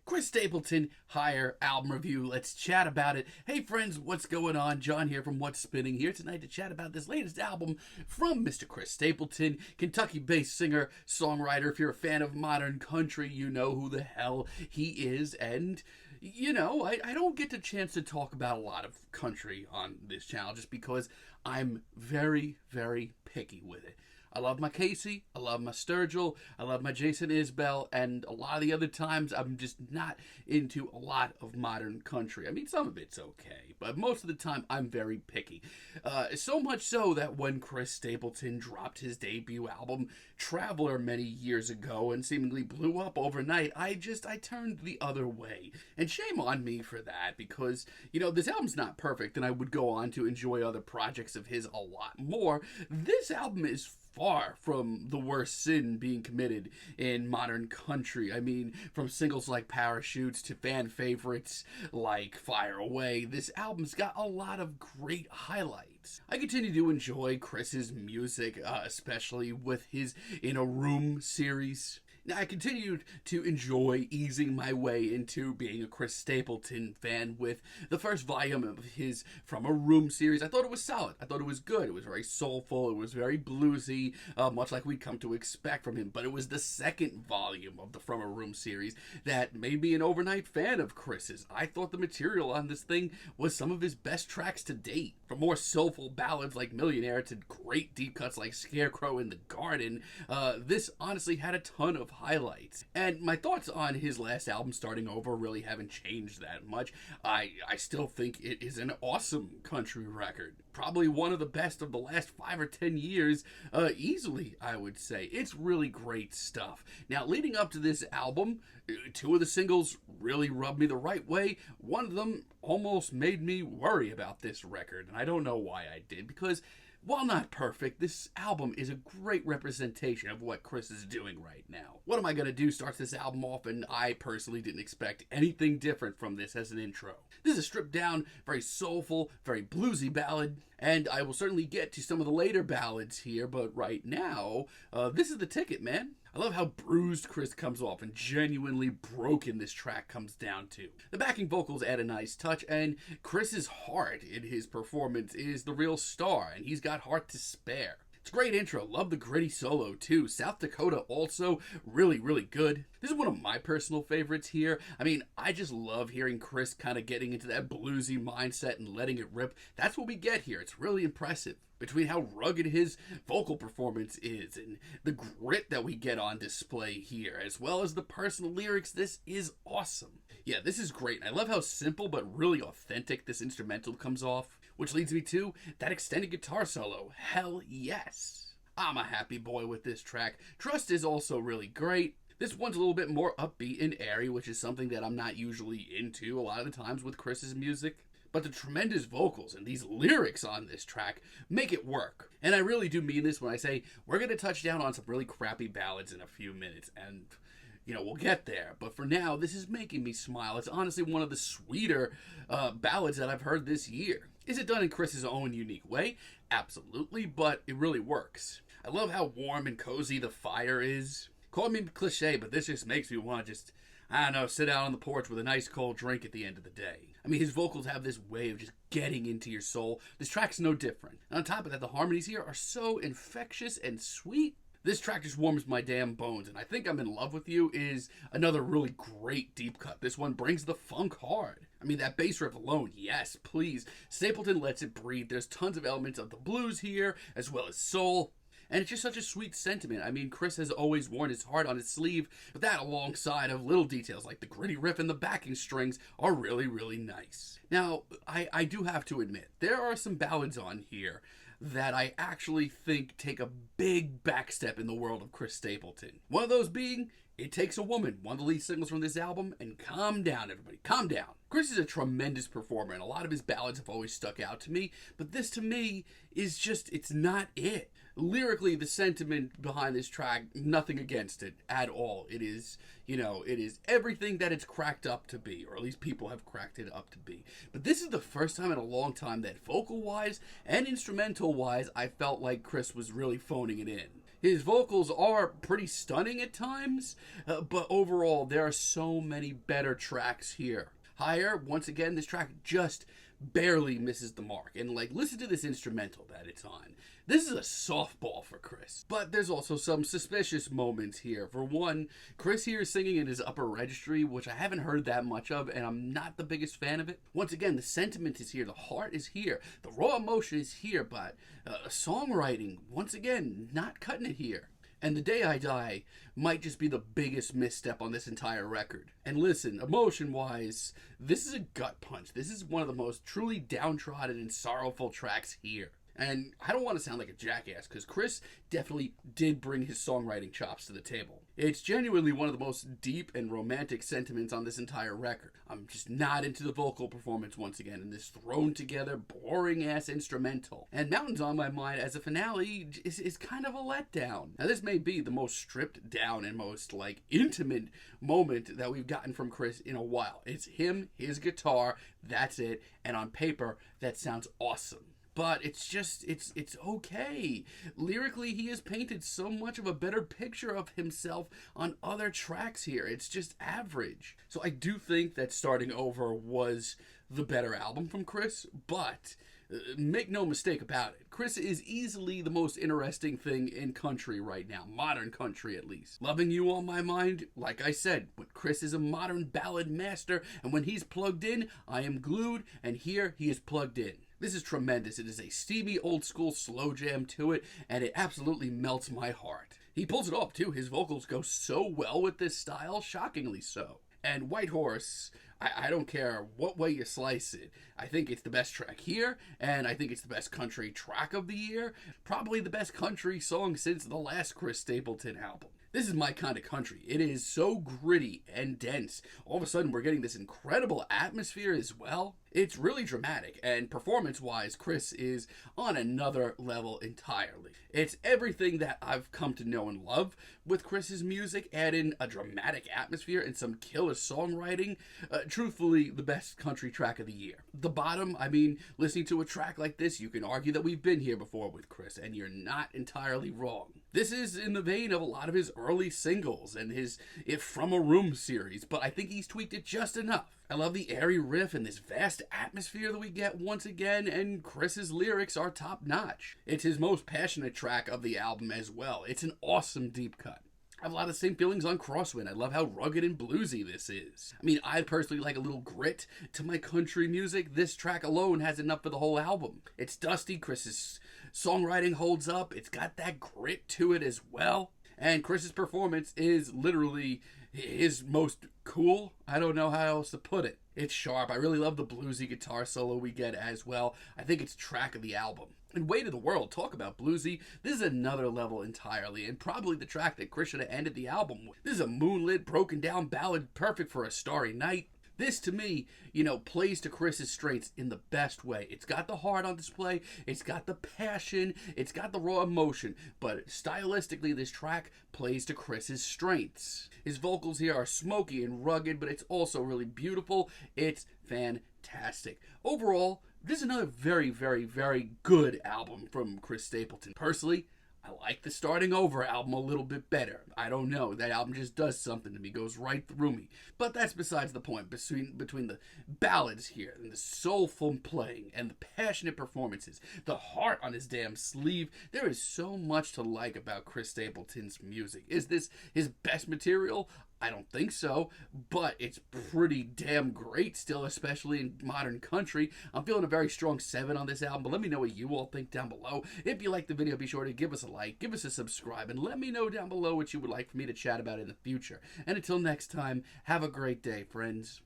Chris Stapleton, higher album review. Let's chat about it. Hey friends, what's going on? John here from What's Spinning here tonight to chat about this latest album from Mr. Chris Stapleton, Kentucky-based singer, songwriter. If you're a fan of modern country, you know who the hell he is. And, you know, I don't get the chance to talk about a lot of country on this channel just because I'm very, very picky with it. I love my Casey, I love my Sturgill, I love my Jason Isbell, and a lot of the other times I'm just not into a lot of modern country. I mean, some of it's okay, but most of the time I'm very picky. So much so that when Chris Stapleton dropped his debut album, Traveler, many years ago and seemingly blew up overnight, I turned the other way. And shame on me for that, because, you know, this album's not perfect, and I would go on to enjoy other projects of his a lot more. This album is far from the worst sin being committed in modern country. I mean, from singles like Parachutes to fan favorites like Fire Away, this album's got a lot of great highlights. I continue to enjoy Chris's music, especially with his In a Room series. Now, I continued to enjoy easing my way into being a Chris Stapleton fan with the first volume of his From a Room series. I thought it was solid. I thought it was good. It was very soulful. It was very bluesy, much like we'd come to expect from him. But it was the second volume of the From a Room series that made me an overnight fan of Chris's. I thought the material on this thing was some of his best tracks to date. From more soulful ballads like Millionaire to great deep cuts like Scarecrow in the Garden, this honestly had a ton of highlights. And my thoughts on his last album, Starting Over, really haven't changed that much. I still think it is an awesome country record. Probably one of the best of the last 5 or 10 years, easily, I would say. It's really great stuff. Now, leading up to this album, 2 of the singles really rubbed me the right way. One of them almost made me worry about this record, and I don't know why I did, because while not perfect, this album is a great representation of what Chris is doing right now. What Am I Gonna Do starts this album off, and I personally didn't expect anything different from this as an intro. This is a stripped down, very soulful, very bluesy ballad, and I will certainly get to some of the later ballads here, but right now, this is the ticket, man. I love how bruised Chris comes off and genuinely broken this track comes down to. The backing vocals add a nice touch, and Chris's heart in his performance is the real star, and he's got heart to spare. It's a great intro. Love the gritty solo too. South Dakota also really, really good. This is one of my personal favorites here. I mean, I just love hearing Chris kind of getting into that bluesy mindset and letting it rip. That's what we get here. It's really impressive. Between how rugged his vocal performance is and the grit that we get on display here, as well as the personal lyrics, this is awesome. Yeah, this is great. And I love how simple but really authentic this instrumental comes off, which leads me to that extended guitar solo. Hell yes. I'm a happy boy with this track. Trust is also really great. This one's a little bit more upbeat and airy, which is something that I'm not usually into a lot of the times with Chris's music. But the tremendous vocals and these lyrics on this track make it work. And I really do mean this when I say we're going to touch down on some really crappy ballads in a few minutes. And, you know, we'll get there. But for now, this is making me smile. It's honestly one of the sweeter ballads that I've heard this year. Is it done in Chris's own unique way? Absolutely, but it really works. I love how warm and cozy the fire is. Call me cliche, but this just makes me want to I don't know, sit out on the porch with a nice cold drink at the end of the day. I mean, his vocals have this way of just getting into your soul. This track's no different. And on top of that, the harmonies here are so infectious and sweet. This track just warms my damn bones, and I Think I'm in Love with You is another really great deep cut. This one brings the funk hard. I mean, that bass riff alone, yes, please. Stapleton lets it breathe. There's tons of elements of the blues here, as well as soul. And it's just such a sweet sentiment. I mean, Chris has always worn his heart on his sleeve, but that alongside of little details like the gritty riff and the backing strings are really, really nice. Now, I do have to admit, there are some ballads on here that I actually think take a big backstep in the world of Chris Stapleton. One of those being It Takes a Woman, one of the lead singles from this album, and Calm Down, everybody, calm down. Chris is a tremendous performer, and a lot of his ballads have always stuck out to me, but this to me is just, it's not it. Lyrically, the sentiment behind this track, nothing against it at all. It is, you know, it is everything that it's cracked up to be, or at least people have cracked it up to be. But this is the first time in a long time that vocal-wise and instrumental-wise, I felt like Chris was really phoning it in. His vocals are pretty stunning at times, but overall, there are so many better tracks here. Higher, once again, this track just barely misses the mark. And, like, listen to this instrumental that it's on. This is a softball for Chris. But there's also some suspicious moments here. For one, Chris here is singing in his upper registry, which I haven't heard that much of, and I'm not the biggest fan of it. Once again, the sentiment is here, the heart is here, the raw emotion is here, but songwriting, once again, not cutting it here. And The Day I Die might just be the biggest misstep on this entire record. And listen, emotion-wise, this is a gut punch. This is one of the most truly downtrodden and sorrowful tracks here. And I don't want to sound like a jackass, because Chris definitely did bring his songwriting chops to the table. It's genuinely one of the most deep and romantic sentiments on this entire record. I'm just not into the vocal performance once again in this thrown together, boring-ass instrumental. And Mountains on My Mind as a finale is kind of a letdown. Now this may be the most stripped down and most, like, intimate moment that we've gotten from Chris in a while. It's him, his guitar, that's it, and on paper, that sounds awesome. But it's just, it's okay. Lyrically, he has painted so much of a better picture of himself on other tracks here. It's just average. So I do think that Starting Over was the better album from Chris, but make no mistake about it, Chris is easily the most interesting thing in country right now, modern country at least. Loving You on My Mind, like I said, but Chris is a modern ballad master, and when he's plugged in, I am glued, and here he is plugged in. This is tremendous. It is a steamy, old-school slow jam to it, and it absolutely melts my heart. He pulls it off, too. His vocals go so well with this style, shockingly so. And White Horse, I don't care what way you slice it. I think it's the best track here, and I think it's the best country track of the year. Probably the best country song since the last Chris Stapleton album. This is my kind of country. It is so gritty and dense. All of a sudden, we're getting this incredible atmosphere as well. It's really dramatic, and performance-wise, Chris is on another level entirely. It's everything that I've come to know and love with Chris's music. Add in a dramatic atmosphere and some killer songwriting. Truthfully, the best country track of the year. The bottom, I mean, listening to a track like this, you can argue that we've been here before with Chris, and you're not entirely wrong. This is in the vein of a lot of his early singles and his If From a Room series, but I think he's tweaked it just enough. I love the airy riff and this vast atmosphere that we get once again, and Chris's lyrics are top-notch. It's his most passionate track of the album as well. It's an awesome deep cut. I have a lot of the same feelings on Crosswind. I love how rugged and bluesy this is. I mean, I personally like a little grit to my country music. This track alone has enough for the whole album. It's dusty. Chris's songwriting holds up. It's got that grit to it as well. And Chris's performance is literally his most cool. I don't know how else to put it. It's sharp. I really love the bluesy guitar solo we get as well. I think it's track of the album. And Weight of the World, talk about bluesy. This is another level entirely, and probably the track that Chris should have ended the album with. This is a moonlit, broken down ballad perfect for a starry night. This, to me, plays to Chris's strengths in the best way. It's got the heart on display, it's got the passion, it's got the raw emotion, but stylistically, this track plays to Chris's strengths. His vocals here are smoky and rugged, but it's also really beautiful. It's fantastic. Overall, this is another very, very, very good album from Chris Stapleton. Personally, I like the Starting Over album a little bit better. I don't know. That album just does something to me, goes right through me. But that's besides the point. Between the ballads here and the soulful playing and the passionate performances, the heart on his damn sleeve, there is so much to like about Chris Stapleton's music. Is this his best material? I don't think so, but it's pretty damn great still, especially in modern country. I'm feeling a very strong 7 on this album, but let me know what you all think down below. If you liked the video, be sure to give us a like, give us a subscribe, and let me know down below what you would like for me to chat about in the future. And until next time, have a great day, friends.